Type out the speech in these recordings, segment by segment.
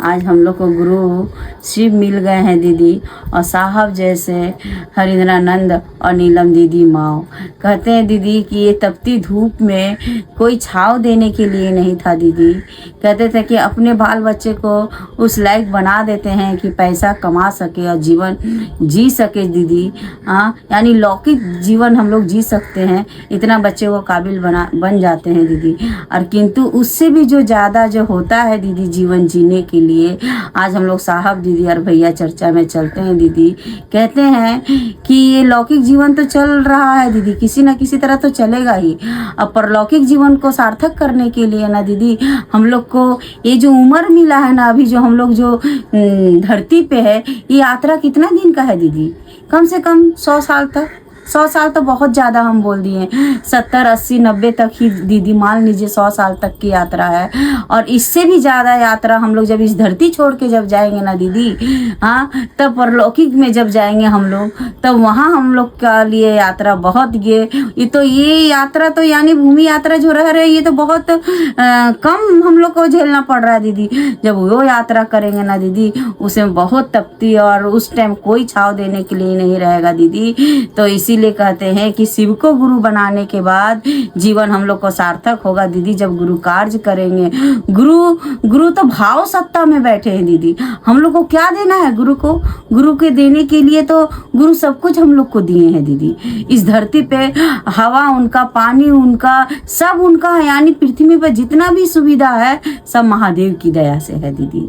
आज हम लोग को गुरु शिव मिल गए हैं दीदी, और साहब जैसे हरिंद्रानंद और नीलम दीदी माओ। कहते हैं दीदी कि ये तपती धूप में कोई छाव देने के लिए नहीं था दीदी, कहते थे कि अपने बाल बच्चे को उस लायक बना देते हैं कि पैसा कमा सके और जीवन जी सके दीदी। हाँ, यानी लौकिक जीवन हम लोग जी सकते हैं, इतना बच्चे को काबिल बन जाते हैं दीदी। और किंतु उससे भी जो ज़्यादा जो होता है दीदी जीवन जीने के लिए, आज हम लोग साहब दीदी और भैया चर्चा में चलते हैं दीदी। कहते हैं कि ये लौकिक जीवन तो चल रहा है दीदी, किसी न किसी तरह तो चलेगा ही। अब परलौकिक जीवन को सार्थक करने के लिए ना दीदी, हम लोग को ये जो उम्र मिला है ना, अभी जो हम लोग जो धरती पे है, ये यात्रा कितना दिन का है दीदी? कम से कम 100 साल तक। 100 साल तो बहुत ज़्यादा हम बोल दिए, 70 80 90 तक ही दीदी मान लीजिए 100 साल तक की यात्रा है। और इससे भी ज़्यादा यात्रा हम लोग जब इस धरती छोड़ के जब जाएंगे ना दीदी, हाँ, तब परलौकिक में जब जाएंगे हम लोग, तब वहाँ हम लोग का लिए यात्रा बहुत ये यात्रा तो यानी भूमि यात्रा जो रह रही है, ये तो बहुत कम हम लोग को झेलना पड़ रहा है दीदी। जब वो यात्रा करेंगे ना दीदी, उसमें बहुत तपती और उस टाइम कोई छाव देने के लिए नहीं रहेगा दीदी। तो इसीलिए कहते हैं कि शिव को गुरु बनाने के बाद जीवन हम लोग को सार्थक होगा दीदी, जब गुरु कार्य करेंगे। गुरु तो भाव सत्ता में बैठे हैं दीदी, हम लोग को क्या देना है गुरु को? गुरु के देने के लिए तो गुरु सब कुछ हम लोग को दिए हैं दीदी। इस धरती पे हवा उनका, पानी उनका, सब उनका है, यानी पृथ्वी पर जितना भी सुविधा है सब महादेव की दया से है दीदी।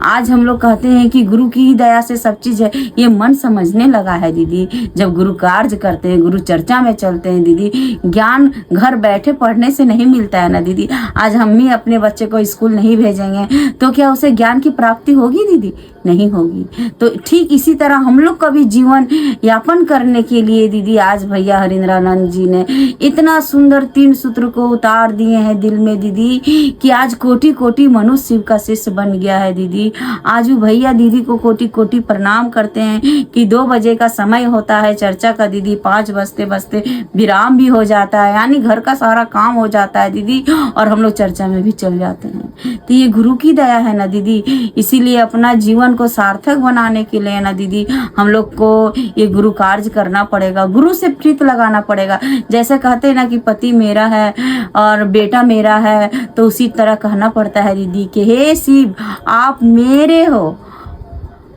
आज हम लोग कहते हैं कि गुरु की ही दया से सब चीज है, ये मन समझने लगा है दीदी। जब गुरु कार्य करते हैं, गुरु चर्चा में चलते हैं दीदी, ज्ञान घर बैठे पढ़ने से नहीं मिलता है ना दीदी। आज हम ही अपने बच्चे को स्कूल नहीं भेजेंगे तो क्या उसे ज्ञान की प्राप्ति होगी दीदी? नहीं होगी। तो ठीक इसी तरह हम लोग का भी जीवन यापन करने के लिए दीदी, आज भैया हरिंद्रानंद जी ने इतना सुंदर 3 सूत्र को उतार दिए हैं दिल में दीदी, कि आज कोटि कोटि मनुष्य शिव का शिष्य बन गया है दीदी। आज वो भैया दीदी को कोटि कोटि प्रणाम करते हैं कि 2 बजे का समय होता है चर्चा का दीदी, 5 बजते बजते विराम भी हो जाता है, यानी घर का सारा काम हो जाता है दीदी, और हम लोग चर्चा में भी चल जाते हैं। तो ये गुरु की दया है ना दीदी। इसीलिए अपना जीवन को सार्थक बनाने के लिए ना दीदी, हम लोग को ये गुरु कार्य करना पड़ेगा, गुरु से प्रीत लगाना पड़ेगा। जैसे कहते हैं ना कि पति मेरा है और बेटा मेरा है, तो उसी तरह कहना पड़ता है दीदी कि हे शिव, आप मेरे हो,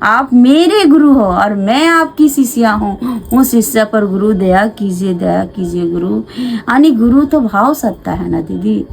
आप मेरे गुरु हो और मैं आपकी शिष्या हूँ। उस शिष्या पर गुरु दया कीजिए गुरु। यानी गुरु तो भाव सत्ता है ना दीदी।